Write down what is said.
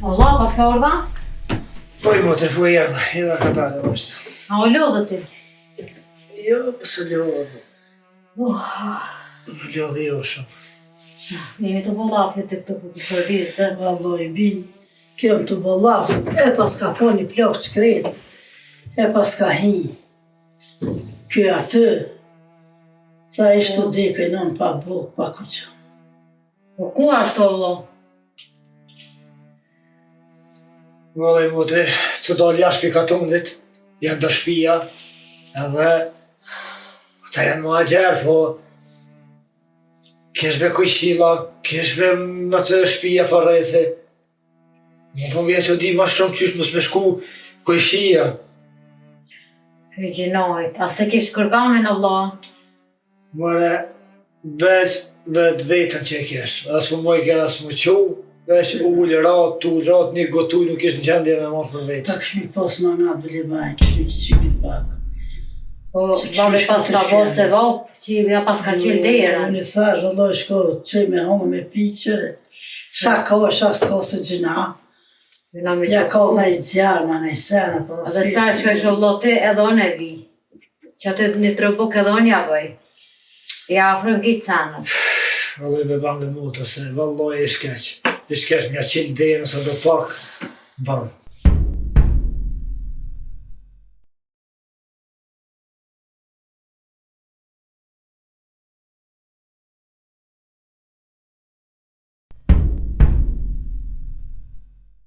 Allah, pas ka orda? Po i motë, fu e erdha, edhe katare është. A o lodhë ti? Jo, pësë lodhë. Qa, Lodhë jo shumë. jeni të bolafje të këtë këtë përdizë. Valloj, bin, kjo të bolafë, e pas ka po një plokë që kretë, e pas ka hi. Kjo atë, sa ishtë të dike non pa bukë, pa kuqë. Po ku ashtu Allah? Vallë i motë, të dalë jashtë për katundit, janë të shpia, edhe ata janë më agjerë, po keshve kujshila, keshve më të shpia farese. Më po vje që di ma shumë qysh mos me shku kujshia. Regjinojt, a se kish kërkamin Allah? Mëre, veç vetën që e kesh, as më moj ke, as më qu, veç ullë, ratë, një gotuj nuk ish në gjendje me marrë për vetë. Ta këshmi pas manat bële bajnë, këshmi qypit pak. Po, babi pas ka bo se vop, që ja pas ka qilë derën. Unë i thash, Allah shko, që me homë me pikqere, shaka o shas ka se gjina, ja ka në i zjarë, ma në i sena, po Edhe sërë që është Allah ti edhe onë e vi, që aty një trëbuk edhe onë ja bëj. Ja afrën kitë sanë. Vallë i be bandë mutë, se valloj ish keq. Ish keq mja qilë derën, sa do pak, banë.